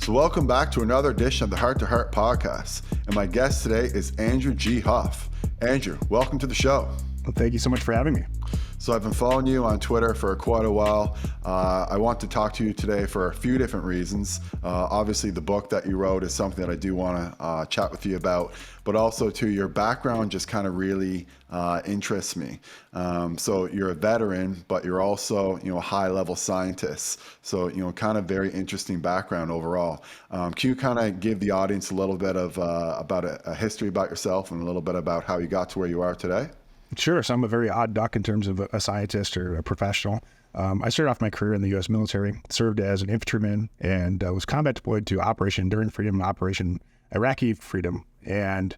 So welcome back to another edition of the Heart to Heart podcast. And my guest today is Andrew G Huff. Andrew, welcome to the show. Well, thank you so much for having me. So I've been following you on Twitter for quite a while. I want to talk to you today for a few different reasons. Obviously, the book that you wrote is something that I do want to chat with you about, but also too, your background just kind of really interests me. So you're a veteran, but you're also, a high-level scientist. So, kind of very interesting background overall. Can you kind of give the audience a little bit of about a history about yourself and a little bit about how you got to where you are today? Sure. So I'm a very odd duck in terms of a scientist or a professional. I started off my career in the U.S. military, served as an infantryman, and was combat deployed to Operation Enduring Freedom and Operation Iraqi Freedom. And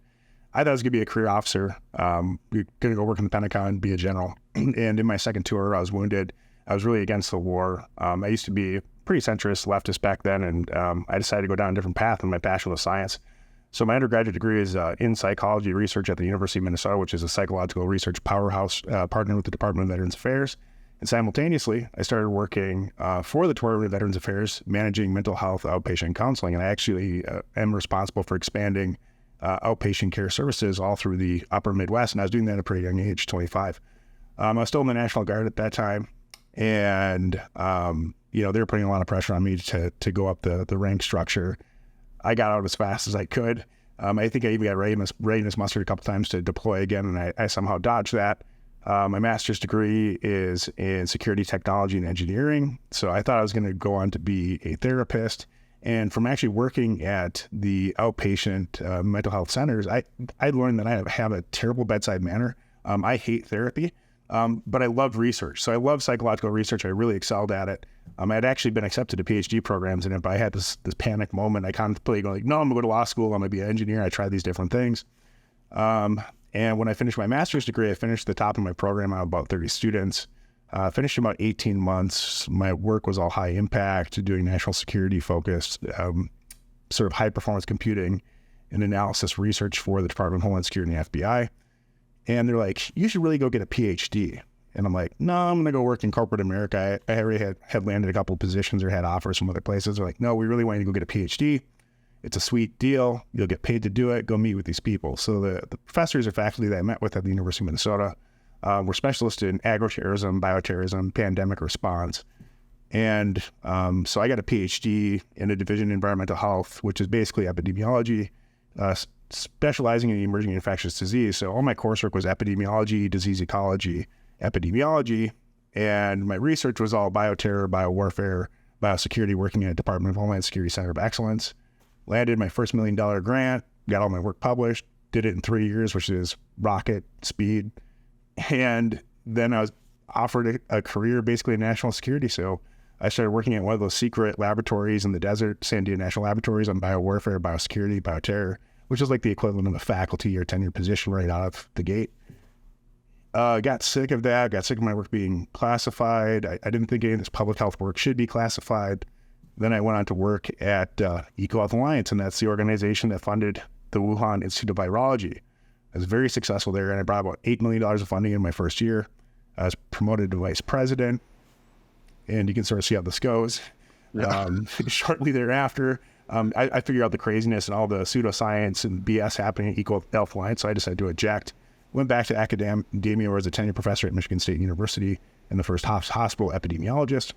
I thought I was going to be a career officer, going to go work in the Pentagon, be a general. And in my second tour, I was wounded. I was really against the war. I used to be pretty centrist, leftist back then, and I decided to go down a different path, and my passion was science. So my undergraduate degree is in psychology research at the University of Minnesota, which is a psychological research powerhouse, partnered with the Department of Veterans Affairs. And simultaneously, I started working for the Department of Veterans Affairs, managing mental health outpatient counseling. And I actually am responsible for expanding outpatient care services all through the upper Midwest. And I was doing that at a pretty young age, 25. I was still in the National Guard at that time. And, they were putting a lot of pressure on me to go up the rank structure. I got out as fast as I could. I think I even got readiness mustered a couple times to deploy again, and I somehow dodged that. My master's degree is in security technology and engineering, so I thought I was going to go on to be a therapist. And from actually working at the outpatient mental health centers, I learned that I have a terrible bedside manner. I hate therapy, but I loved research. So I love psychological research. I really excelled at it. I had actually been accepted to PhD programs in it, but I had this panic moment. I contemplated going, no, I'm going to go to law school. I'm going to be an engineer. I tried these different things. And when I finished my master's degree, I finished the top of my program. I had about 30 students. Finished in about 18 months. My work was all high impact, doing national security focused, sort of high performance computing and analysis research for the Department of Homeland Security and the FBI. And they're like, you should really go get a PhD. And I'm like, no, I'm going to go work in corporate America. I already had landed a couple of positions or had offers from other places. They're like, no, we really want you to go get a PhD. It's a sweet deal. You'll get paid to do it. Go meet with these people. So the professors or faculty that I met with at the University of Minnesota were specialists in agroterrorism, bioterrorism, pandemic response. And so I got a PhD in a division in environmental health, which is basically epidemiology, specializing in emerging infectious disease. So all my coursework was epidemiology, disease ecology, epidemiology, and my research was all bioterror, biowarfare, biosecurity, working at Department of Homeland Security Center of Excellence. Landed my first $1 million grant, got all my work published, did it in 3 years, which is rocket speed. And then I was offered a career basically in national security. So I started working at one of those secret laboratories in the desert, Sandia National Laboratories, on biowarfare, biosecurity, bioterror, which is like the equivalent of a faculty or tenure position right out of the gate. Got sick of that, got sick of my work being classified. I didn't think any of this public health work should be classified. Then I went on to work at EcoHealth Alliance, and that's the organization that funded the Wuhan Institute of Virology. I was very successful there, and I brought about $8 million of funding in my first year. I was promoted to vice president, and you can sort of see how this goes. Yeah. Shortly thereafter, I figured out the craziness and all the pseudoscience and BS happening at EcoHealth Alliance, so I decided to eject. Went back to academia, where I was a tenure professor at Michigan State University and the first hospital epidemiologist.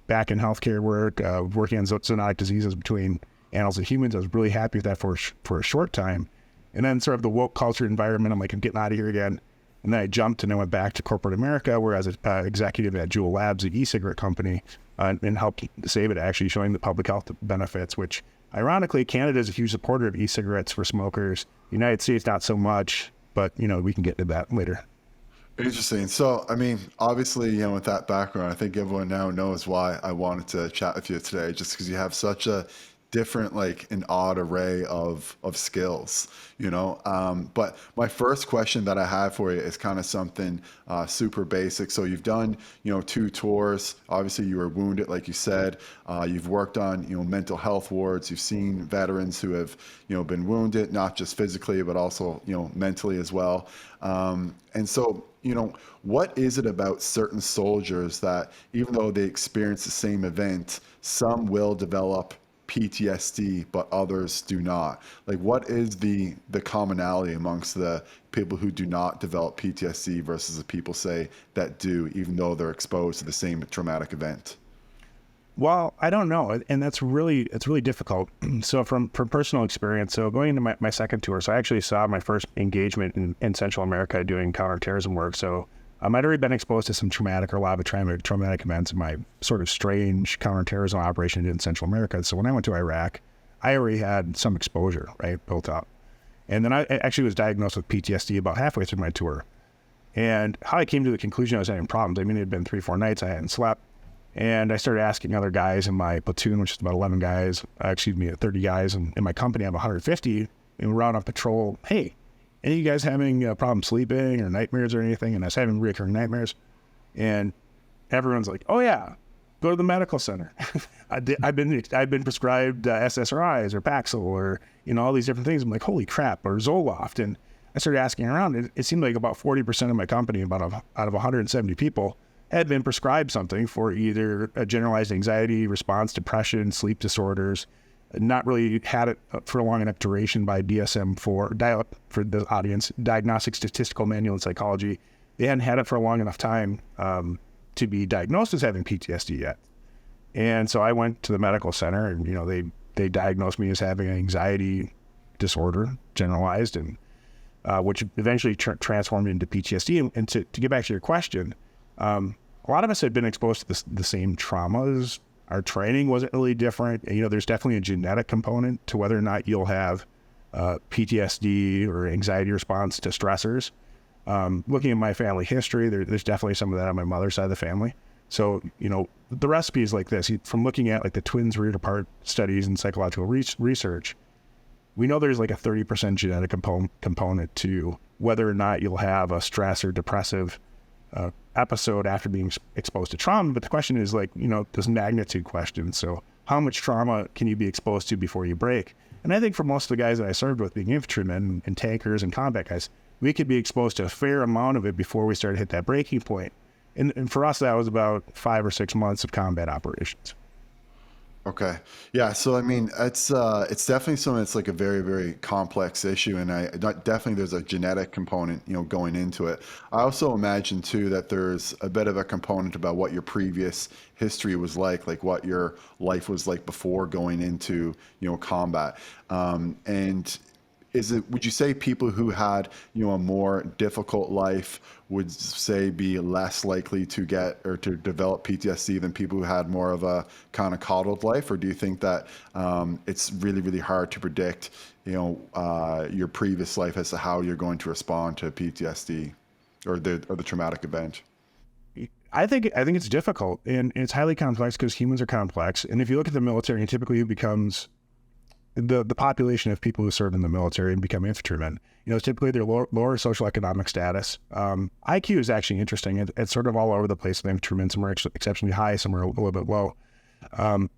Back in healthcare work, working on zoonotic diseases between animals and humans. I was really happy with that for a short time. And then sort of the woke culture environment, I'm like, I'm getting out of here again. And then I jumped and I went back to corporate America, where I was an executive at Juul Labs, the e-cigarette company, and helped save it, actually showing the public health benefits, which ironically, Canada is a huge supporter of e-cigarettes for smokers. The United States, not so much. But, we can get to that later. Interesting. So, obviously, with that background, I think everyone now knows why I wanted to chat with you today, just because you have such a different, an odd array of skills, But my first question that I have for you is kind of something super basic. So you've done, 2 tours. Obviously, you were wounded, like you said. You've worked on, mental health wards. You've seen veterans who have, been wounded, not just physically, but also, mentally as well. And so, what is it about certain soldiers that even though they experience the same event, some will develop PTSD, but others do not. Like, what is the commonality amongst the people who do not develop PTSD versus the people, say, that do, even though they're exposed to the same traumatic event? Well, I don't know, and it's really difficult. So from personal experience, so going into my second tour, so I actually saw my first engagement in Central America doing counterterrorism work. So I'd already been exposed to some traumatic or a lot of traumatic events in my sort of strange counterterrorism operation in Central America. So when I went to Iraq, I already had some exposure, right, built up. And then I actually was diagnosed with PTSD about halfway through my tour. And how I came to the conclusion I was having problems, I mean, it had been 3-4 nights I hadn't slept. And I started asking other guys in my platoon, which is about 11 guys, 30 guys. And in my company, I have 150. And we're out on patrol. Hey, any of you guys having a problem sleeping or nightmares or anything? And I was having recurring nightmares. And everyone's like, oh, yeah, go to the medical center. I've been prescribed SSRIs or Paxil or, all these different things. I'm like, holy crap, or Zoloft. And I started asking around. It seemed like about 40% of my company, out of 170 people, had been prescribed something for either a generalized anxiety response, depression, sleep disorders, not really had it for a long enough duration by DSM-4, for the audience, Diagnostic Statistical Manual in Psychology. They hadn't had it for a long enough time to be diagnosed as having PTSD yet. And so I went to the medical center and, they diagnosed me as having an anxiety disorder, generalized, and which eventually transformed into PTSD. And to get back to your question, a lot of us had been exposed to the same traumas. Our training wasn't really different. There's definitely a genetic component to whether or not you'll have PTSD or anxiety response to stressors. Looking at my family history, there's definitely some of that on my mother's side of the family. So, the recipe is like this. From looking at like the twins reared apart studies and psychological research, we know there's like a 30% genetic component to whether or not you'll have a stress or depressive episode after being exposed to trauma. But the question is like, this magnitude question. So how much trauma can you be exposed to before you break? And I think for most of the guys that I served with, being infantrymen and tankers and combat guys, we could be exposed to a fair amount of it before we started to hit that breaking point. And for us, that was about 5 or 6 months of combat operations. Okay. Yeah. So, I mean, it's definitely something that's like a very, very complex issue. And definitely there's a genetic component, going into it. I also imagine too, that there's a bit of a component about what your previous history was like what your life was like before going into, combat. And would you say people who had, a more difficult life would say be less likely to get or to develop PTSD than people who had more of a kind of coddled life? Or do you think that it's really, really hard to predict, your previous life as to how you're going to respond to PTSD or the traumatic event? I think it's difficult, and it's highly complex because humans are complex. And if you look at the military, typically who becomes the population of people who serve in the military and become infantrymen, typically their lower social economic status. IQ is actually interesting. It's sort of all over the place with infantrymen. Some are exceptionally high, some are a little bit low. And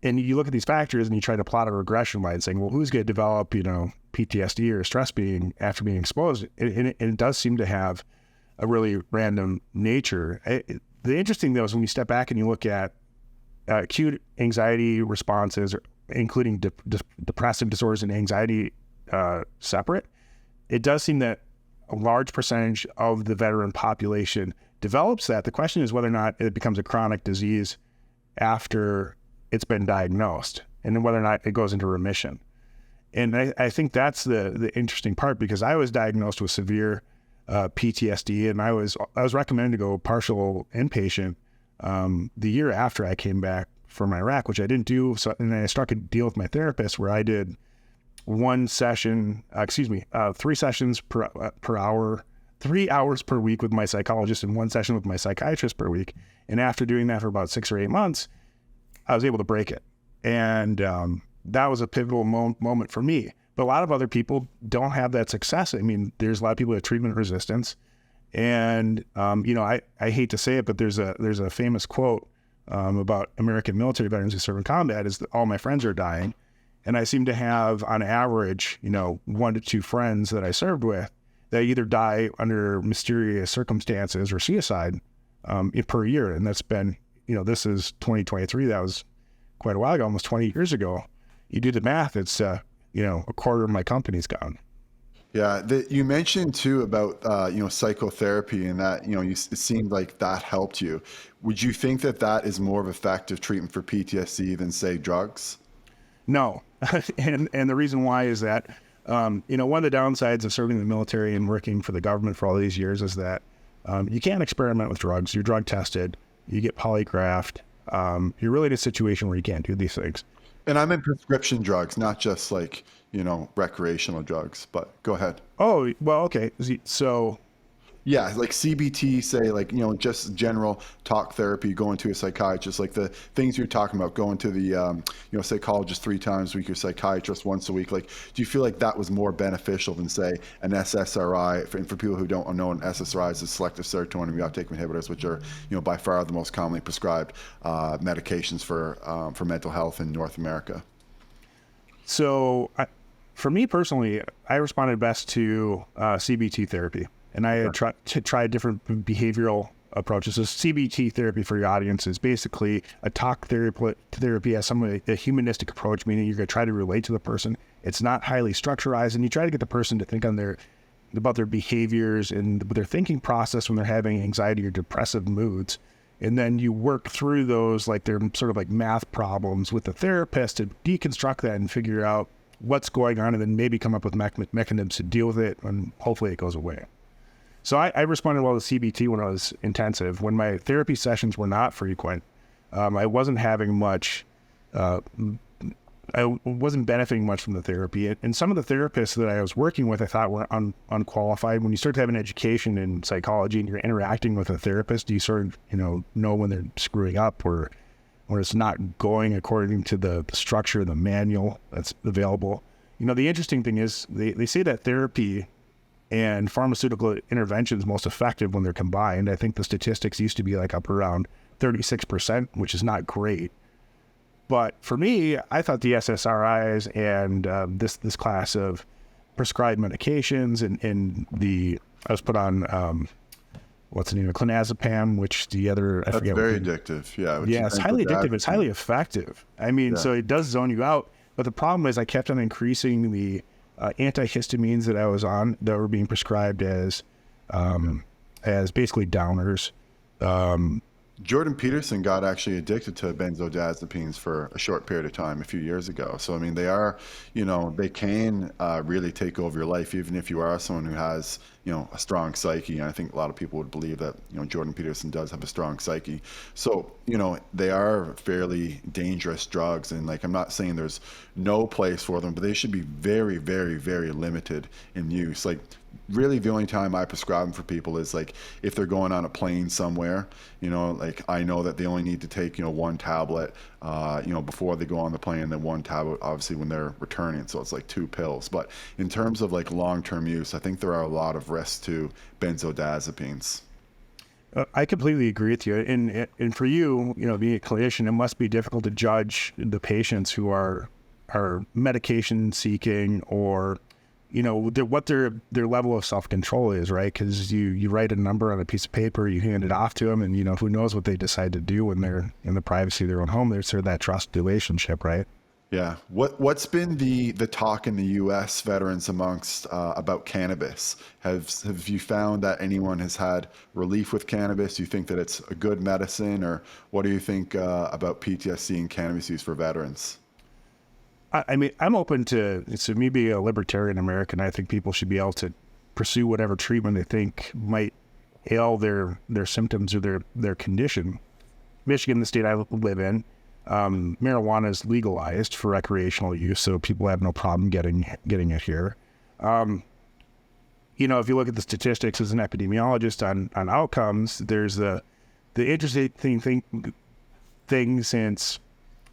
you look at these factors and you try to plot a regression line saying, well, who's going to develop, PTSD or stress after being exposed? And it does seem to have a really random nature. The interesting though is when you step back and you look at acute anxiety responses, including depressive disorders and anxiety separate, it does seem that a large percentage of the veteran population develops that. The question is whether or not it becomes a chronic disease after it's been diagnosed, and then whether or not it goes into remission. And I think that's the interesting part, because I was diagnosed with severe PTSD, and I was recommended to go partial inpatient the year after I came back from Iraq, which I didn't do. So, and I struck a deal with my therapist where I did 3 sessions per hour, 3 hours per week with my psychologist and 1 session with my psychiatrist per week. And after doing that for about 6 or 8 months, I was able to break it. And that was a pivotal moment for me. But a lot of other people don't have that success. I mean, there's a lot of people with treatment resistance. And, I hate to say it, but there's a famous quote about American military veterans who serve in combat is that all my friends are dying. And I seem to have, on average, 1 to 2 friends that I served with that either die under mysterious circumstances or suicide per year. And that's been, this is 2023. That was quite a while ago, almost 20 years ago. You do the math, it's, a quarter of my company's gone. Yeah, you mentioned too about psychotherapy and that it seemed like that helped you. Would you think that that is more of effective treatment for PTSD than say drugs? No. and the reason why is that, one of the downsides of serving in the military and working for the government for all these years is that you can't experiment with drugs. You're drug tested, you get polygraphed. You're really in a situation where you can't do these things. And I'm in prescription drugs, not just like, recreational drugs, but go ahead. Oh, well, okay. So Yeah, like CBT, say like, just general talk therapy, going to a psychiatrist, like the things you're talking about, going to the, psychologist 3 times a week, your psychiatrist once a week. Like, do you feel like that was more beneficial than say an SSRI? And for people who don't know, an SSRI is a selective serotonin reuptake inhibitors, which are, by far the most commonly prescribed medications for mental health in North America. So for me personally, I responded best to CBT therapy. And I had tried different behavioral approaches. So CBT therapy, for your audience, is basically a talk therapy as a humanistic approach, meaning you're going to try to relate to the person. It's not highly structurized, and you try to get the person to think about their behaviors and their thinking process when they're having anxiety or depressive moods. And then you work through those like they're sort of like math problems with the therapist to deconstruct that and figure out what's going on, and then maybe come up with mechanisms to deal with it, and hopefully it goes away. So I responded well to CBT when I was intensive. When my therapy sessions were not frequent, I wasn't having much, I wasn't benefiting much from the therapy. And some of the therapists that I was working with, I thought were unqualified. When you start to have an education in psychology and you're interacting with a therapist, you sort of, know when they're screwing up or it's not going according to the structure of the manual that's available. The interesting thing is they say that therapy and pharmaceutical intervention is most effective when they're combined. I think the statistics used to be like up around 36%, which is not great. But for me, I thought the SSRIs and this class of prescribed medications and I was put on what's the name of clonazepam, which the other I That's forget. Very addictive. Yeah. Yeah, it's highly addictive. It's highly effective. I mean, So it does zone you out. But the problem is I kept on increasing the antihistamines that I was on that were being prescribed as basically downers. Jordan Peterson got actually addicted to benzodiazepines for a short period of time a few years ago. So, I mean, they are, they can really take over your life, even if you are someone who has, a strong psyche. And I think a lot of people would believe that, Jordan Peterson does have a strong psyche. So, they are fairly dangerous drugs. And like, I'm not saying there's no place for them, but they should be very, very, very limited in use. Like, really the only time I prescribe them for people is like if they're going on a plane somewhere, like I know that they only need to take, one tablet, before they go on the plane, then one tablet obviously when they're returning. So it's like 2 pills. But in terms of like long-term use, I think there are a lot of risks to benzodiazepines. I completely agree with you. And for you, being a clinician, it must be difficult to judge the patients who are medication seeking or what their level of self-control is, right? Because you write a number on a piece of paper, you hand it off to them, and who knows what they decide to do when they're in the privacy of their own home. There's sort of that trust relationship, right? Yeah. What's been the talk in the U.S. veterans amongst about cannabis? Have you found that anyone has had relief with cannabis? Do you think that it's a good medicine, or what do you think about PTSD and cannabis use for veterans? I mean, I'm open to me being a libertarian American. I think people should be able to pursue whatever treatment they think might ail their symptoms or their condition. Michigan, the state I live in, marijuana is legalized for recreational use, so people have no problem getting it here. If you look at the statistics as an epidemiologist on outcomes, there's the interesting thing since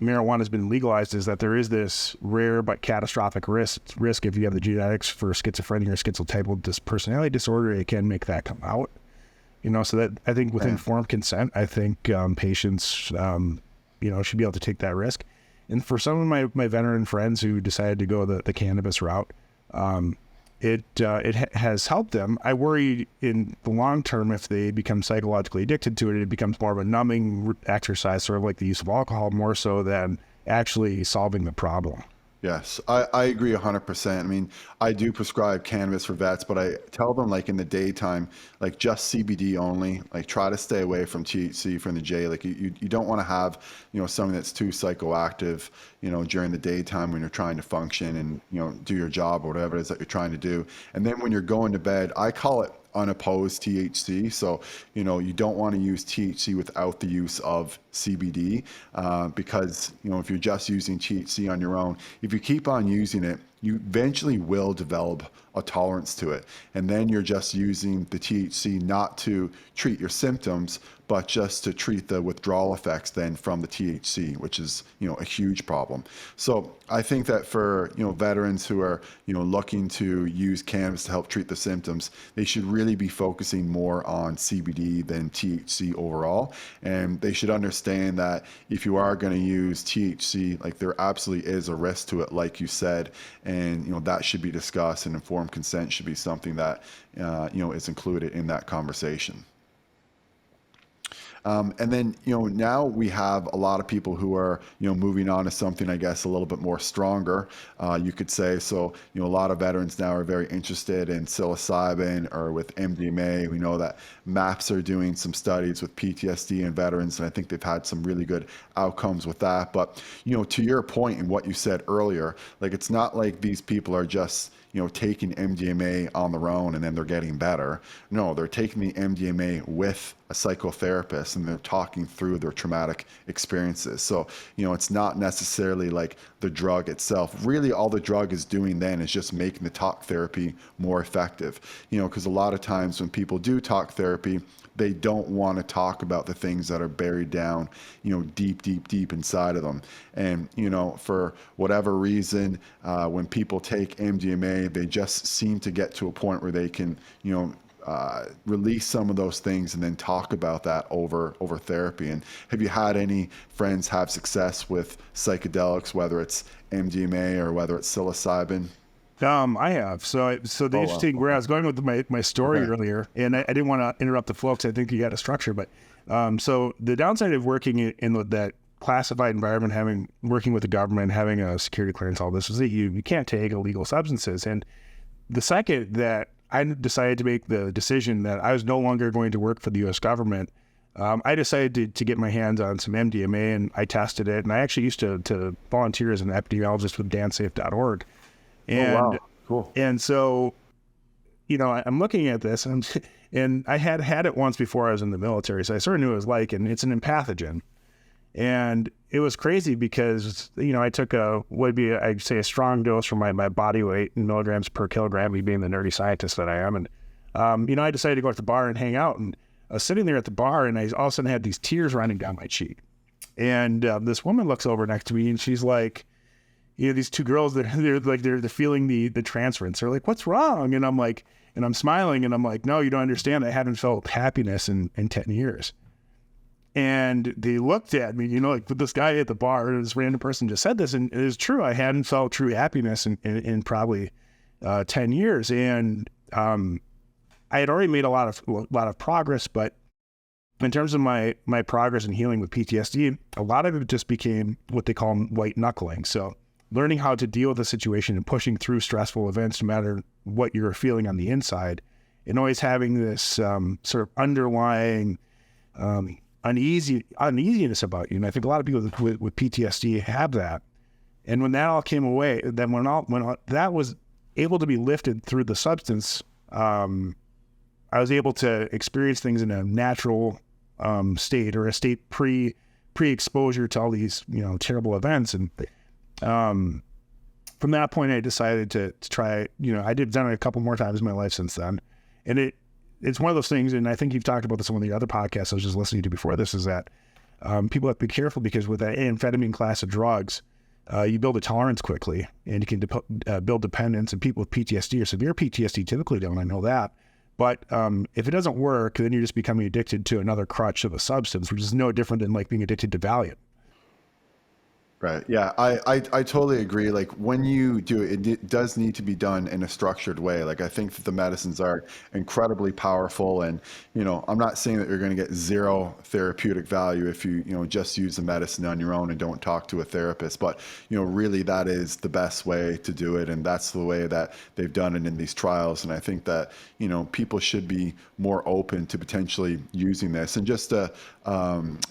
marijuana has been legalized is that there is this rare but catastrophic risk if you have the genetics for schizophrenia or schizotypal personality disorder, it can make that come out. So that I think with informed consent, I think patients, should be able to take that risk. And for some of my veteran friends who decided to go the cannabis route, it has helped them. I worry in the long term if they become psychologically addicted to it, it becomes more of a numbing exercise, sort of like the use of alcohol, more so than actually solving the problem. Yes, I agree 100%. I mean, I do prescribe cannabis for vets, but I tell them like in the daytime, like just CBD only, like try to stay away from THC from the J. Like you don't want to have, something that's too psychoactive, during the daytime when you're trying to function and, do your job or whatever it is that you're trying to do. And then when you're going to bed, I call it unopposed THC. So, you don't want to use THC without the use of CBD because, if you're just using THC on your own, if you keep on using it, you eventually will develop a tolerance to it. And then you're just using the THC not to treat your symptoms, but just to treat the withdrawal effects then from the THC, which is, a huge problem. So I think that for, veterans who are, looking to use cannabis to help treat the symptoms, they should really be focusing more on CBD than THC overall. And they should understand that if you are going to use THC, like there absolutely is a risk to it, like you said, and, that should be discussed, and informed consent should be something that, is included in that conversation. And then, now we have a lot of people who are, moving on to something, I guess, a little bit more stronger, you could say. So, a lot of veterans now are very interested in psilocybin or with MDMA. We know that MAPS are doing some studies with PTSD and veterans, and I think they've had some really good outcomes with that. But, to your point and what you said earlier, like it's not like these people are just, taking MDMA on their own and then they're getting better. No, they're taking the MDMA with a psychotherapist and they're talking through their traumatic experiences. So, it's not necessarily like the drug itself. Really, all the drug is doing then is just making the talk therapy more effective. Because a lot of times when people do talk therapy, they don't want to talk about the things that are buried down, deep inside of them. And, for whatever reason, when people take MDMA, they just seem to get to a point where they can, release some of those things and then talk about that over therapy. And have you had any friends have success with psychedelics, whether it's MDMA or whether it's psilocybin? I have. So the interesting, where I was going with my story earlier, and I didn't want to interrupt the flow because I think you got a structure, but so the downside of working in that classified environment, working with the government, having a security clearance, all this, is that you can't take illegal substances. And the second that I decided to make the decision that I was no longer going to work for the U.S. government, I decided to get my hands on some MDMA, and I tested it. And I actually used to volunteer as an epidemiologist with dansafe.org. And, oh, wow. Cool. And so, I'm looking at this and I had it once before I was in the military. So I sort of knew what it was like, and it's an empathogen. And it was crazy because, I took I'd say a strong dose for my body weight in milligrams per kilogram, me being the nerdy scientist that I am. And, I decided to go to the bar and hang out, and I was sitting there at the bar and I all of a sudden had these tears running down my cheek. And this woman looks over next to me and she's like, these two girls, they're feeling the transference. They're like, "What's wrong?" And I'm like, and I'm smiling and I'm like, "No, you don't understand. I haven't felt happiness in 10 years. And they looked at me, like this guy at the bar, this random person just said this, and it is true. I hadn't felt true happiness in probably 10 years. And I had already made a lot of progress, but in terms of my progress in healing with PTSD, a lot of it just became what they call white knuckling. So learning how to deal with the situation and pushing through stressful events, no matter what you're feeling on the inside, and always having this sort of underlying uneasiness about you. And I think a lot of people with PTSD have that. And when that all came away, then when that was able to be lifted through the substance, I was able to experience things in a natural state, or a state pre-exposure to all these terrible events. And from that point, I decided to try. I've done it a couple more times in my life since then, and it's one of those things. And I think you've talked about this on one of the other podcasts I was just listening to before this. Is that people have to be careful, because with that amphetamine class of drugs, you build a tolerance quickly, and you can build dependence. And people with PTSD or severe PTSD typically don't. I know that. But if it doesn't work, then you're just becoming addicted to another crutch of a substance, which is no different than like being addicted to Valium. Right. Yeah, I totally agree. Like when you do it, it does need to be done in a structured way. Like I think that the medicines are incredibly powerful, and I'm not saying that you're going to get zero therapeutic value if you just use the medicine on your own and don't talk to a therapist. But really that is the best way to do it, and that's the way that they've done it in these trials. And I think that people should be more open to potentially using this. And just to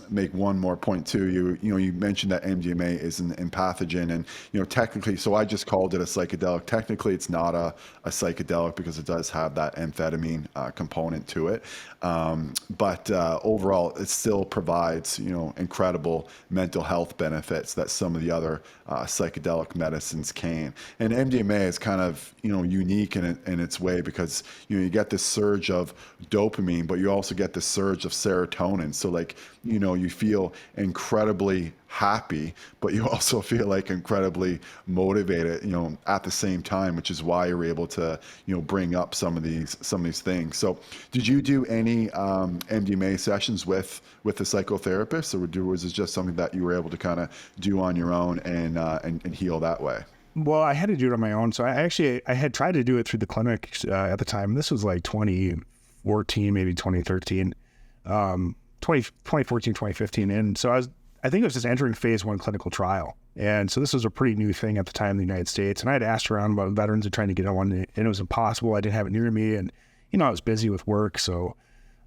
make one more point too, you mentioned that MDMA is an empathogen, and technically, so I just called it a psychedelic. Technically it's not a psychedelic because it does have that amphetamine component to it, but overall it still provides incredible mental health benefits that some of the other psychedelic medicines can. And MDMA is kind of unique in its way because you get this surge of dopamine, but you also get this surge of serotonin. So like you feel incredibly happy, but you also feel like incredibly motivated, at the same time, which is why you're able to, bring up some of these things. So, did you do any MDMA sessions with a psychotherapist, or was it just something that you were able to kind of do on your own and heal that way? Well, I had to do it on my own. So I had tried to do it through the clinic at the time. This was like 2014, maybe 2013, 2014, 2015. And so I think it was just entering phase 1 clinical trial. And so this was a pretty new thing at the time in the United States. And I had asked around about veterans and trying to get on one, and it was impossible. I didn't have it near me. And, I was busy with work. So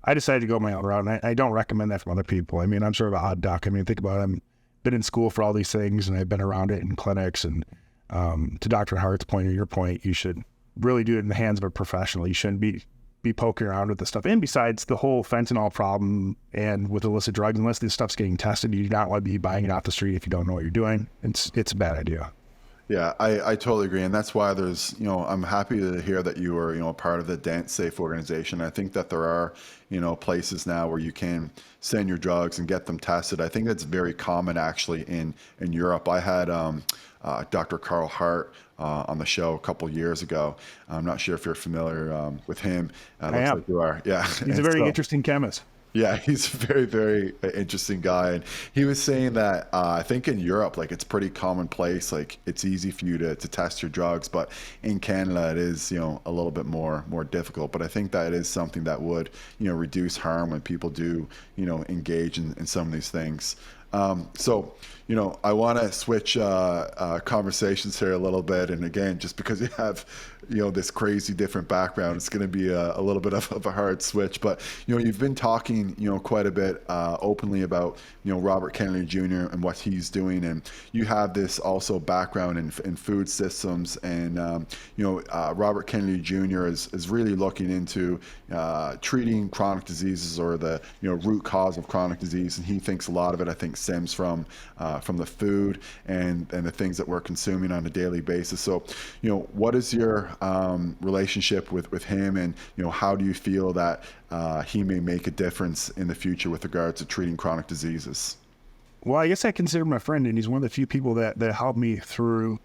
I decided to go my own route. And I don't recommend that from other people. I mean, I'm sort of an odd duck. I mean, think about it. I've been in school for all these things, and I've been around it in clinics. And to Dr. Hart's point or your point, you should really do it in the hands of a professional. You shouldn't be poking around with this stuff. And besides, the whole fentanyl problem and with illicit drugs, unless this stuff's getting tested, you do not want to be buying it off the street if you don't know what you're doing. It's a bad idea. Yeah, I totally agree. And that's why there's, I'm happy to hear that you were, a part of the Dance Safe organization. I think that there are, places now where you can send your drugs and get them tested. I think that's very common actually in Europe. I had Dr. Carl Hart on the show a couple years ago. I'm not sure if you're familiar with him. I looks am. like you are. Yeah. He's a very interesting chemist. Yeah, he's a very, very interesting guy. And he was saying that I think in Europe, like it's pretty commonplace. Like it's easy for you to test your drugs, but in Canada it is, a little bit more difficult. But I think that is something that would, reduce harm when people do, engage in some of these things. So, I want to switch conversations here a little bit. And again, just because you have, this crazy different background, it's going to be a little bit of a hard switch. But, you've been talking, quite a bit openly about, Robert Kennedy Jr. and what he's doing. And you have this also background in food systems. And, Robert Kennedy Jr. is really looking into treating chronic diseases or the, root cause of chronic disease. And he thinks a lot of it, I think, stems from the food and the things that we're consuming on a daily basis. So, what is your relationship with him, and how do you feel that he may make a difference in the future with regards to treating chronic diseases? Well, I guess I consider him a friend, and he's one of the few people that helped me through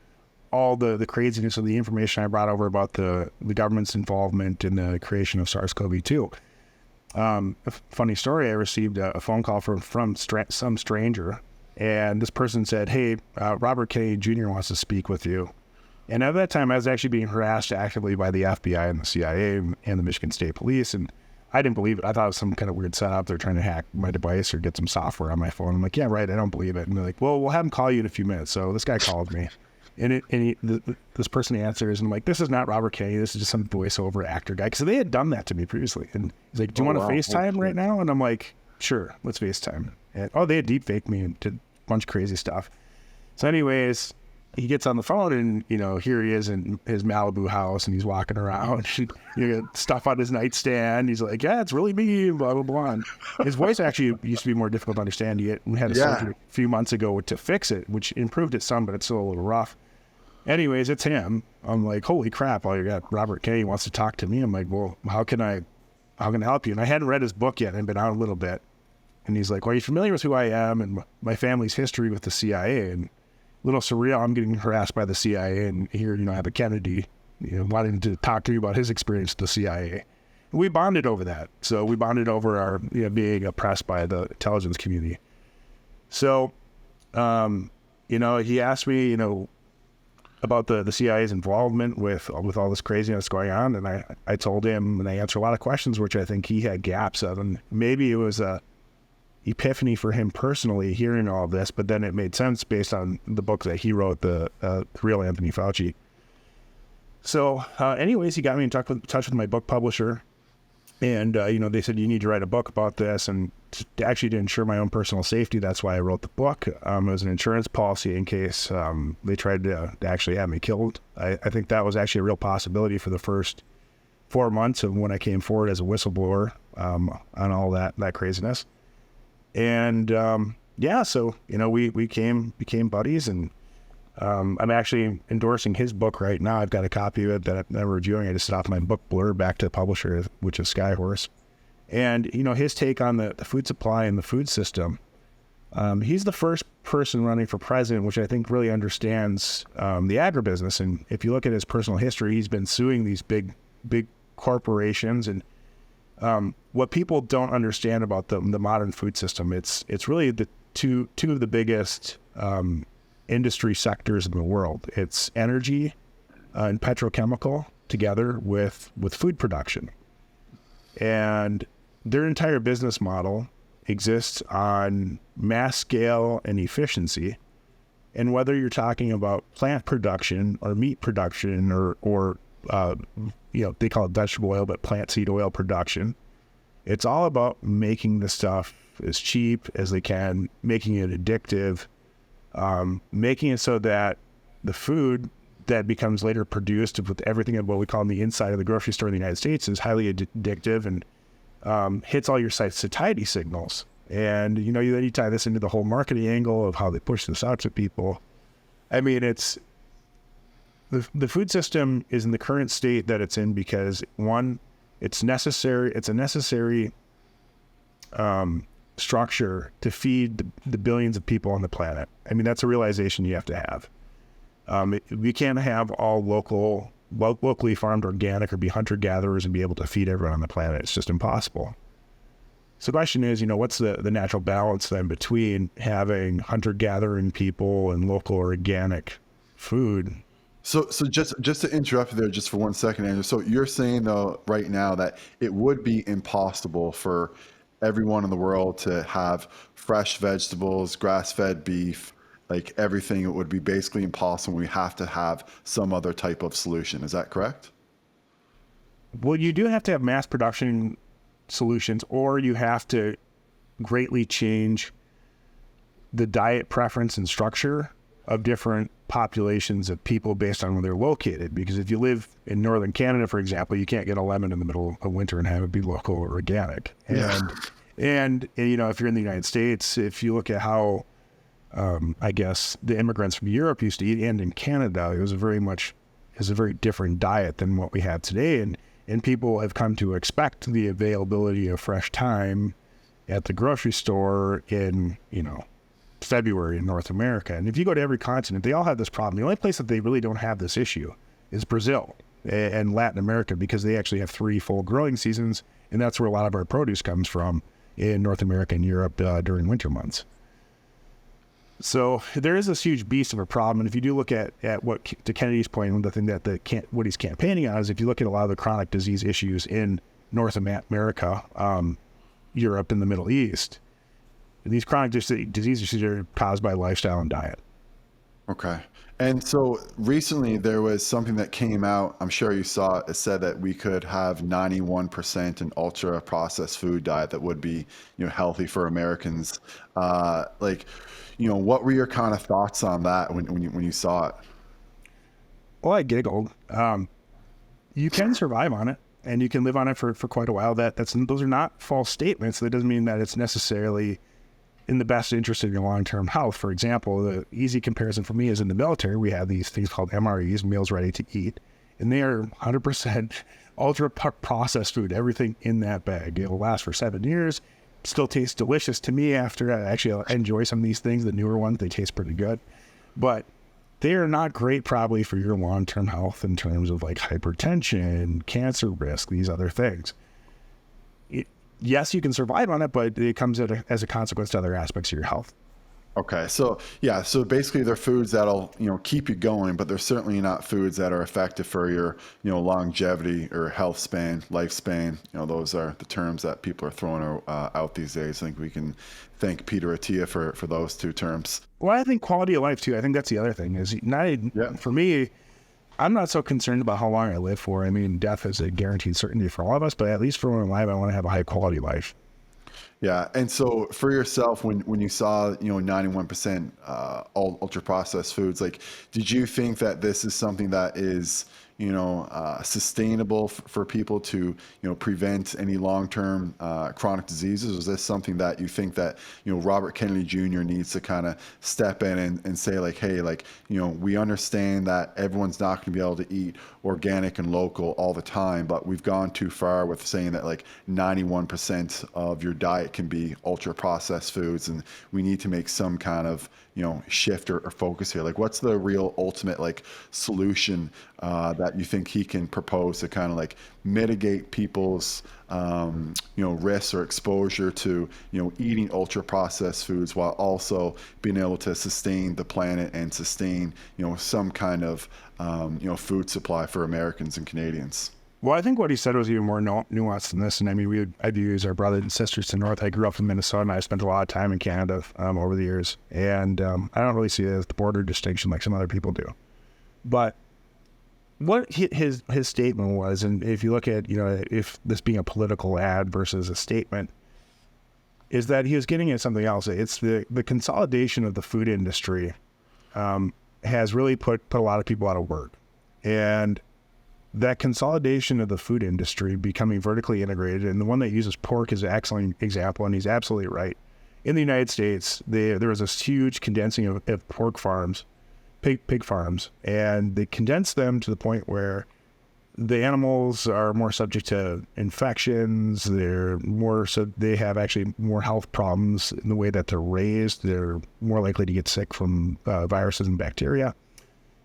all the craziness of the information I brought over about the government's involvement in the creation of SARS-CoV-2. A funny story, I received a phone call from some stranger, and this person said, "Hey, Robert Kennedy Jr. wants to speak with you." And at that time, I was actually being harassed actively by the FBI and the CIA and the Michigan State Police, and I didn't believe it. I thought it was some kind of weird setup. They're trying to hack my device or get some software on my phone. I'm like, yeah, right, I don't believe it. And they're like, well, we'll have him call you in a few minutes. So this guy called me, and this person answers, and I'm like, this is not Robert Kennedy. This is just some voiceover actor guy. Because they had done that to me previously. And he's like, do you want to FaceTime right now? And I'm like, sure, let's FaceTime. And they had deep faked me and did a bunch of crazy stuff. So anyways, he gets on the phone, and here he is in his Malibu house, and he's walking around. Got stuff on his nightstand. He's like, "Yeah, it's really me." Blah blah blah. And his voice actually used to be more difficult to understand. He had a surgery a few months ago to fix it, which improved it some, but it's still a little rough. Anyways, it's him. I'm like, holy crap! Oh, you got Robert Kennedy wants to talk to me. I'm like, well, how can I help you? And I hadn't read his book yet. I'd been out a little bit, and he's like, well, are you familiar with who I am and my family's history with the CIA? And little surreal. I'm getting harassed by the CIA, and here, I have a Kennedy, wanting to talk to me about his experience with the CIA. And we bonded over that. So we bonded over our, being oppressed by the intelligence community. So, he asked me, about the CIA's involvement with all this craziness going on, and I told him, and I answered a lot of questions which I think he had gaps of, and maybe it was a epiphany for him personally hearing all of this, but then it made sense based on the book that he wrote, the real Anthony Fauci. So anyways, he got me in touch with my book publisher, and they said, you need to write a book about this, and actually to ensure my own personal safety, that's why I wrote the book. It was an insurance policy in case they tried to actually have me killed. I think that was actually a real possibility for the first 4 months of when I came forward as a whistleblower on all that craziness. And so we became buddies, and I'm actually endorsing his book right now. I've got a copy of it that I'm reviewing. I just sent off my book blurb back to the publisher, which is Skyhorse. And, his take on the food supply and the food system, he's the first person running for president, which I think really understands the agribusiness. And if you look at his personal history, he's been suing these big corporations. And what people don't understand about the modern food system, it's really the two of the biggest industry sectors in the world. It's energy and petrochemical together with food production. And their entire business model exists on mass scale and efficiency. And whether you're talking about plant production or meat production or they call it vegetable oil, but plant seed oil production, it's all about making the stuff as cheap as they can, making it addictive, making it so that the food that becomes later produced with everything of what we call on the inside of the grocery store in the United States is highly addictive and hits all your satiety signals. And, then you tie this into the whole marketing angle of how they push this out to people. I mean, it's the food system is in the current state that it's in because, one, it's necessary. It's a necessary structure to feed the billions of people on the planet. I mean, that's a realization you have to have. We can't have all locally farmed organic or be hunter-gatherers and be able to feed everyone on the planet. It's just impossible. So the question is, what's the natural balance then between having hunter-gathering people and local organic food? So just to interrupt you there just for 1 second, Andrew. So you're saying though right now that it would be impossible for everyone in the world to have fresh vegetables, grass-fed beef, like everything. It would be basically impossible. We have to have some other type of solution. Is that correct? Well, you do have to have mass production solutions, or you have to greatly change the diet preference and structure of different populations of people based on where they're located. Because if you live in northern Canada, for example, you can't get a lemon in the middle of winter and have it be local or organic. And if you're in the United States, if you look at how I guess the immigrants from Europe used to eat, and in Canada, it was a very different diet than what we have today. And people have come to expect the availability of fresh thyme at the grocery store in, February in North America. And if you go to every continent, they all have this problem. The only place that they really don't have this issue is Brazil and Latin America, because they actually have 3 full growing seasons. And that's where a lot of our produce comes from in North America and Europe during winter months. So there is this huge beast of a problem. And if you do look at what, to Kennedy's point, the thing that what he's campaigning on is, if you look at a lot of the chronic disease issues in North America, Europe, and the Middle East, these chronic disease issues are caused by lifestyle and diet. Okay. And so recently there was something that came out, I'm sure you saw it, it said that we could have 91% an ultra processed food diet that would be, healthy for Americans. What were your kind of thoughts on that when you saw it? Well, I giggled. You can survive on it, and you can live on it for quite a while. Those are not false statements. That doesn't mean that it's necessarily in the best interest of your long-term health. For example, the easy comparison for me is in the military, we have these things called MREs, meals ready to eat, and they are 100% ultra processed food, everything in that bag. It'll last for 7 years, still tastes delicious to me after. I enjoy some of these things, the newer ones, they taste pretty good, but they are not great probably for your long-term health in terms of like hypertension, cancer risk, these other things. Yes, you can survive on it, but it comes as a consequence to other aspects of your health. Okay, so yeah, so basically they're foods that'll, keep you going, but they're certainly not foods that are effective for your, longevity or health span, lifespan. Those are the terms that people are throwing out these days. I think we can thank Peter Attia for those two terms. Well, I think quality of life too. I think that's the other thing is not Yeah. for me. I'm not so concerned about how long I live for. I mean, death is a guaranteed certainty for all of us, but at least for when I'm alive, I want to have a high quality life. Yeah, and so for yourself, when you saw 91% all ultra processed foods, like, did you think that this is something that is sustainable for people to prevent any long term chronic diseases? Is this something that you think that Robert Kennedy Jr. needs to kind of step in and say like, hey, like we understand that everyone's not going to be able to eat organic and local all the time, but we've gone too far with saying that like 91% of your diet can be ultra processed foods, and we need to make some kind of shift or focus here. Like, what's the real ultimate like solution that you think he can propose to kind of like mitigate people's risks or exposure to eating ultra processed foods while also being able to sustain the planet and sustain some kind of food supply for Americans and Canadians? Well, I think what he said was even more nuanced than this. And I mean, I view as our brothers and sisters to the north. I grew up in Minnesota, and I spent a lot of time in Canada over the years. And I don't really see it as the border distinction like some other people do. But what his statement was, and if you look at, if this being a political ad versus a statement, is that he was getting at something else. It's the consolidation of the food industry has really put a lot of people out of work. And that consolidation of the food industry becoming vertically integrated, and the one that uses pork is an excellent example, and he's absolutely right. In the United States, there was this huge condensing of pork farms, pig farms, and they condensed them to the point where the animals are more subject to infections. They have actually more health problems in the way that they're raised. They're more likely to get sick from viruses and bacteria.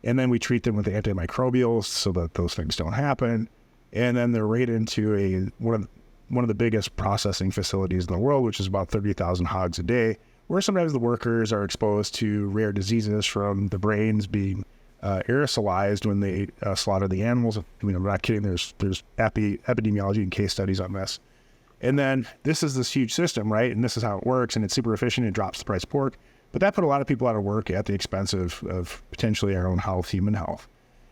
And then we treat them with antimicrobials so that those things don't happen. And then they're right into one of the biggest processing facilities in the world, which is about 30,000 hogs a day, where sometimes the workers are exposed to rare diseases from the brains being aerosolized when they slaughter the animals. I mean, I'm not kidding. There's epidemiology and case studies on this. And then this is this huge system, right? And this is how it works, and it's super efficient. It drops the price of pork. But that put a lot of people out of work at the expense of potentially our own health, human health.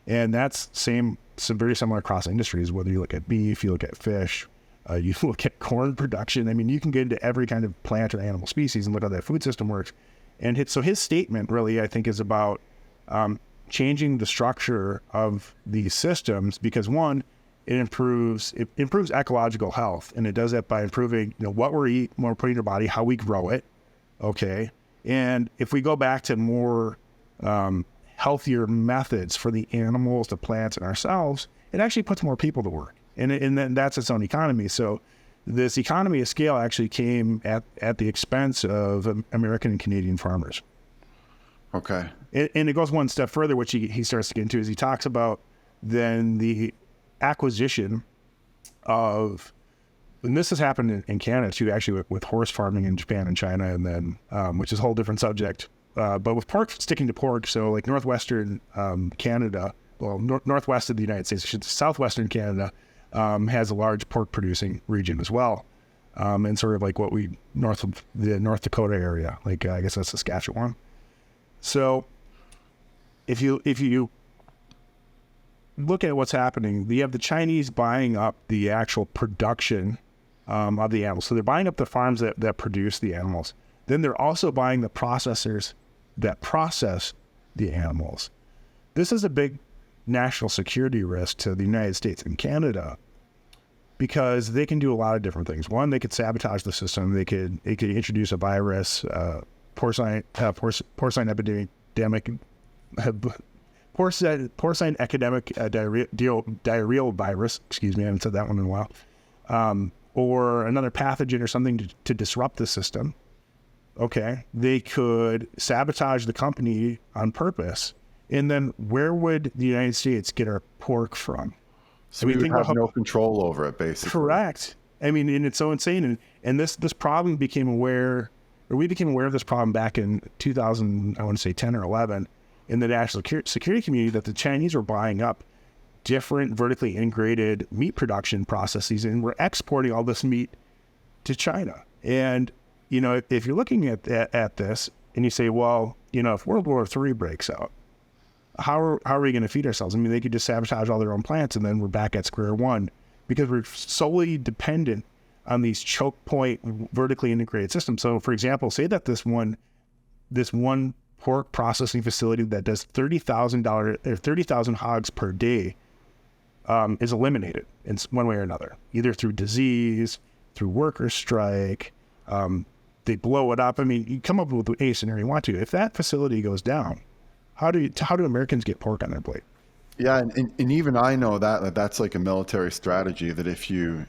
And that's some very similar across industries, whether you look at beef, you look at fish, you look at corn production. I mean, you can get into every kind of plant or animal species and look how that food system works. And so his statement really, I think, is about changing the structure of these systems because, one, it improves ecological health. And it does that by improving what we're putting in our body, how we grow it, okay? And if we go back to more healthier methods for the animals, the plants, and ourselves, it actually puts more people to work. And then that's its own economy. So this economy of scale actually came at the expense of American and Canadian farmers. Okay. And it goes one step further, which he starts to get into, is he talks about then the acquisition of, and this has happened in Canada too, actually with horse farming in Japan and China, and then which is a whole different subject. But with pork, sticking to pork, so like northwestern Canada, well, northwest of the United States, southwestern Canada has a large pork producing region as well, and sort of like north of the North Dakota area, like I guess that's Saskatchewan. So if you look at what's happening, you have the Chinese buying up the actual production of the animals. So they're buying up the farms that produce the animals. Then they're also buying the processors that process the animals. This is a big national security risk to the United States and Canada because they can do a lot of different things. One, they could sabotage the system. They could introduce a virus, porcine epidemic, porcine epidemic diarrheal virus. Excuse me, I haven't said that one in a while. Or another pathogen or something to disrupt the system. Okay, they could sabotage the company on purpose. And then where would the United States get our pork from? So we would have no control over it, basically. Correct. I mean, and it's so insane. And this problem became aware or we became aware of this problem back in 2000, I want to say 10 or 11, in the national security community, that the Chinese were buying up different vertically integrated meat production processes and were exporting all this meat to China. And, you know, if you're looking at this and you say, well, you know, if World War III breaks out, how are we going to feed ourselves? I mean, they could just sabotage all their own plants and then we're back at square one, because we're solely dependent on these choke point vertically integrated systems. So for example, say that this one pork processing facility that does $30,000 hogs per day is eliminated in one way or another, either through disease, through worker strike. They blow it up. I mean, you come up with any scenario you want to. If that facility goes down, how do Americans get pork on their plate? Yeah, and even I know that's like a military strategy, that if you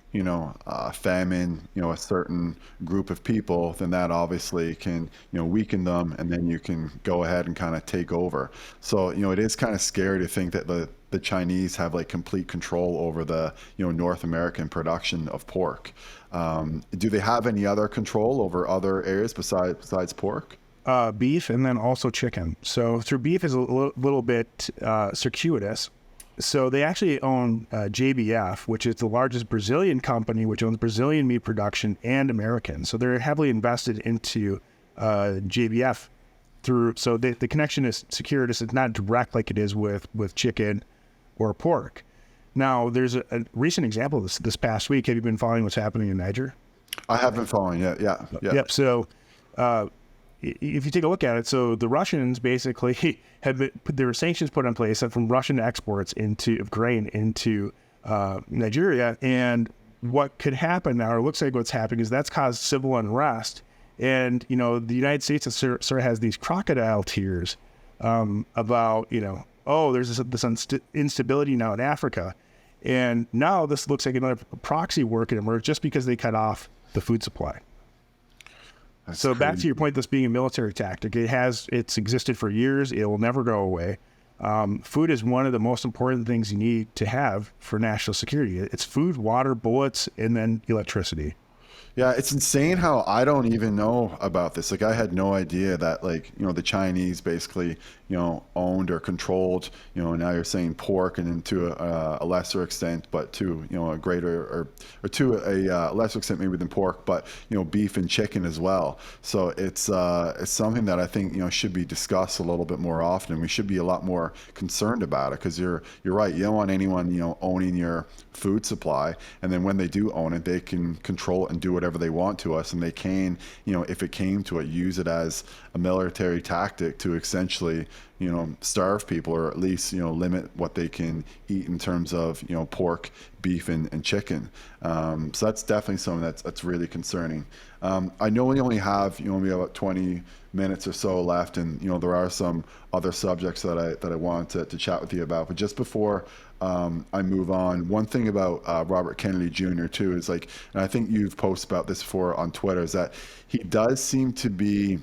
famine a certain group of people, then that obviously can weaken them, and then you can go ahead and kind of take over. So it is kind of scary to think that the Chinese have like complete control over the North American production of pork. Do they have any other control over other areas besides pork? Beef, and then also chicken. So through beef is a little bit circuitous. So they actually own JBF, which is the largest Brazilian company, which owns Brazilian meat production and American. So they're heavily invested into JBF so the connection is circuitous. It's not direct like it is with chicken or pork. Now, there's a recent example of this past week. Have you been following what's happening in Niger? I have been following it. Yeah. Yep. So if you take a look at it, so the Russians basically there were sanctions put in place from Russian exports of grain into Nigeria. And what could happen now, or looks like what's happening, is that's caused civil unrest. And, the United States sort of has these crocodile tears about, there's this instability now in Africa. And now this looks like another proxy war can emerge just because they cut off the food supply. That's so crazy. Back to your point, this being a military tactic, it's existed for years. It will never go away. Food is one of the most important things you need to have for national security. It's food, water, bullets, and then electricity. Yeah, it's insane how I don't even know about this. Like, I had no idea that, like, the Chinese basically, owned or controlled, now you're saying pork, and then to a lesser extent, but to, a greater, or to a lesser extent maybe than pork, but, beef and chicken as well. So it's something that I think, should be discussed a little bit more often. We should be a lot more concerned about it, because you're right. You don't want anyone, owning your food supply. And then when they do own it, they can control it and do whatever they want to us. And they can, if it came to it, use it as a military tactic to essentially, starve people, or at least, limit what they can eat in terms of, pork, beef, and chicken. So that's definitely something that's really concerning. I know we only have, maybe about 20 minutes or so left, and, there are some other subjects that I wanted to chat with you about. But just before I move on, one thing about Robert Kennedy Jr. too is, like, and I think you've posted about this before on Twitter, is that he does seem to be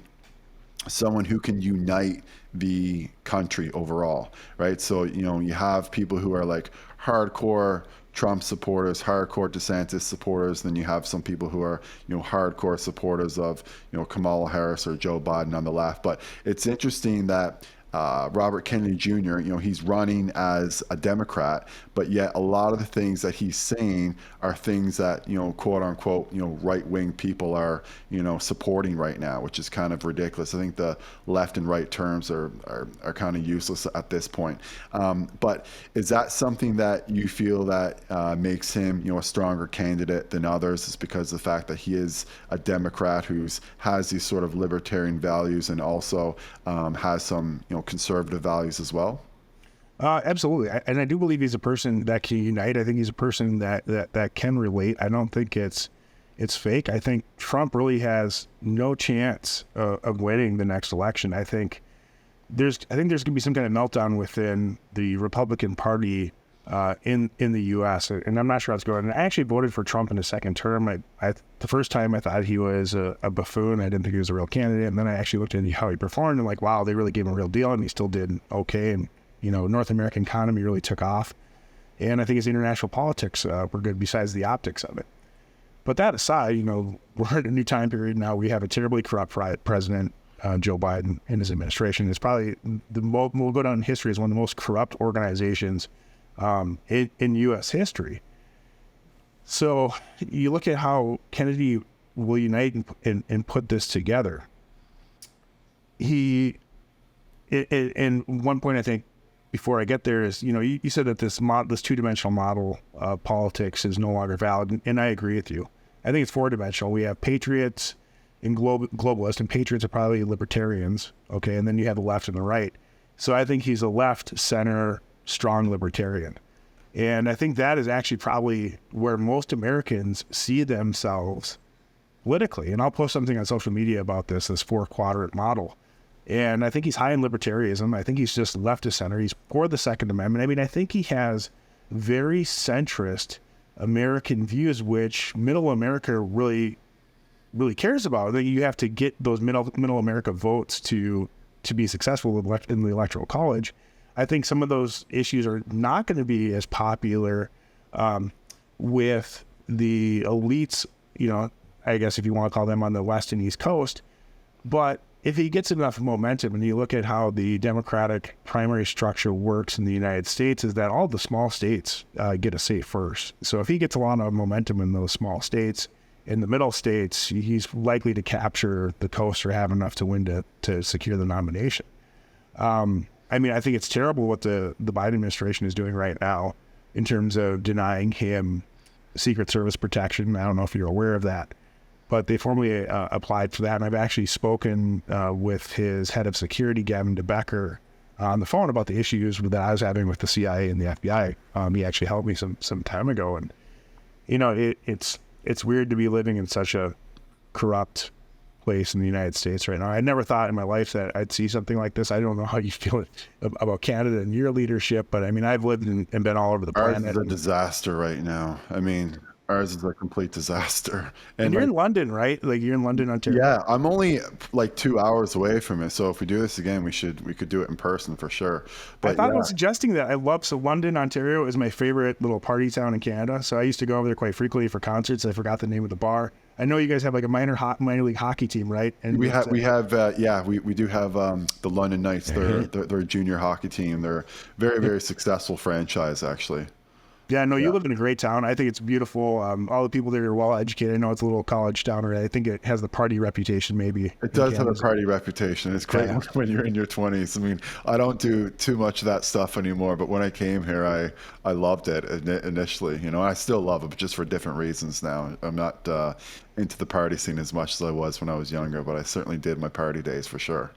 someone who can unite the country overall, right? So, you have people who are like hardcore Trump supporters, hardcore DeSantis supporters. Then you have some people who are, hardcore supporters of, Kamala Harris or Joe Biden on the left. But it's interesting that Robert Kennedy Jr., he's running as a Democrat, but yet a lot of the things that he's saying are things that, quote unquote, right-wing people are, supporting right now, which is kind of ridiculous. I think the left and right terms are kind of useless at this point. But is that something that you feel that makes him, a stronger candidate than others? Is because of the fact that he is a Democrat who has these sort of libertarian values, and also has some, conservative values as well? Absolutely. And I do believe he's a person that can unite. I think he's a person that can relate. I don't think it's fake. I think Trump really has no chance of winning the next election. I think there's going to be some kind of meltdown within the Republican Party in the U.S. And I'm not sure how it's going. And I actually voted for Trump in his second term. The first time I thought he was a buffoon. I didn't think he was a real candidate. And then I actually looked into how he performed, and like, wow, they really gave him a real deal, and he still did okay. And, North American economy really took off. And I think his international politics were good besides the optics of it. But that aside, we're in a new time period now. We have a terribly corrupt president, Joe Biden, and his administration. It's probably we'll go down in history as one of the most corrupt organizations in U.S. history. So you look at how Kennedy will unite and put this together. And one point I think before I get there is, you said that this two-dimensional model of politics is no longer valid, and I agree with you. I think it's four-dimensional. We have patriots and globalists, and patriots are probably libertarians, okay, and then you have the left and the right. So I think he's a left, center, strong libertarian. And I think that is actually probably where most Americans see themselves politically. And I'll post something on social media about this four-quadrant model. And I think he's high in libertarianism. I think he's just left of center. He's for the Second Amendment. I mean, I think he has very centrist American views, which middle America really cares about. That you have to get those middle America votes to be successful in the Electoral College. I think some of those issues are not going to be as popular with the elites, I guess if you want to call them on the West and East Coast. But if he gets enough momentum, and you look at how the Democratic primary structure works in the United States, is that all the small states get a say first. So if he gets a lot of momentum in those small states, in the middle states, he's likely to capture the coast or have enough to win to secure the nomination. I mean, I think it's terrible what the Biden administration is doing right now in terms of denying him Secret Service protection. I don't know if you're aware of that, but they formally applied for that. And I've actually spoken with his head of security, Gavin DeBecker, on the phone about the issues that I was having with the CIA and the FBI. He actually helped me some time ago. And, it's weird to be living in such a corrupt place in the United States right now. I never thought in my life that I'd see something like this. I don't know how you feel about Canada and your leadership, but I mean, I've lived and been all over the planet. Ours is a disaster right now. I mean, ours is a complete disaster. And you're in London, right? Like you're in London, Ontario. Yeah, I'm only like 2 hours away from it. So if we do this again, we could do it in person for sure. But I thought about suggesting that. So London, Ontario is my favorite little party town in Canada. So I used to go over there quite frequently for concerts. I forgot the name of the bar. I know you guys have like a minor league hockey team, right? And we do have the London Knights. They're a junior hockey team. They're a very, very successful franchise, actually. Yeah, no, you live in a great town. I think it's beautiful. All the people there are well educated. I know it's a little college town, right? I think it has the party reputation, maybe. It does have a party reputation. It's great when you're in your 20s. I mean, I don't do too much of that stuff anymore, but when I came here, I loved it initially. I still love it, but just for different reasons now. I'm not into the party scene as much as I was when I was younger, but I certainly did my party days for sure.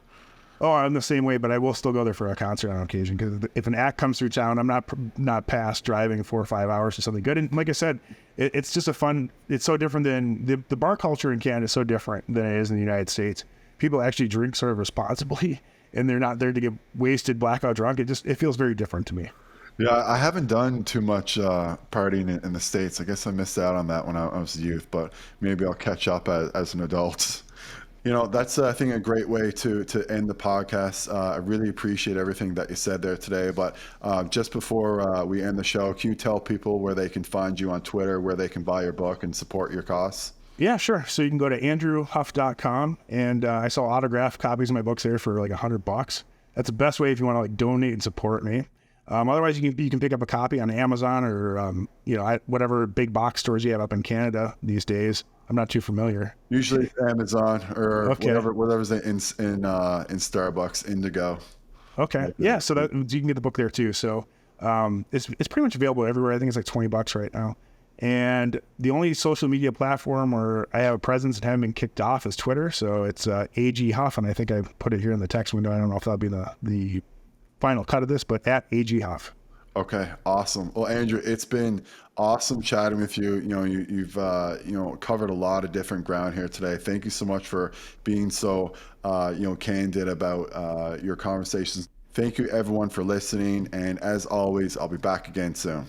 Oh, I'm the same way, but I will still go there for a concert on occasion, because if an act comes through town, I'm not past driving 4 or 5 hours to something good. And like I said, it's just it's so different than the bar culture in Canada is so different than it is in the United States. People actually drink sort of responsibly, and they're not there to get wasted, blackout drunk. It feels very different to me. Yeah, I haven't done too much partying in the States. I guess I missed out on that when I was a youth, but maybe I'll catch up as an adult. That's, I think, a great way to end the podcast. I really appreciate everything that you said there today. But just before we end the show, can you tell people where they can find you on Twitter, where they can buy your book and support your cause? Yeah, sure. So you can go to andrewhuff.com, and I sell autographed copies of my books there for like $100. That's the best way if you want to like donate and support me. Otherwise, you can pick up a copy on Amazon or whatever big box stores you have up in Canada these days. I'm not too familiar. Usually Amazon or whatever's in Starbucks, Indigo. Okay. Yeah. So that you can get the book there too. So it's pretty much available everywhere. I think it's like $20 right now. And the only social media platform where I have a presence and haven't been kicked off is Twitter. So it's AG Huff, and I think I put it here in the text window. I don't know if that'll be the final cut of this, but at AG Huff. Okay, awesome. Well, Andrew, it's been awesome chatting with you. You've covered a lot of different ground here today. Thank you so much for being so candid about your conversations. Thank you everyone for listening, and as always, I'll be back again soon.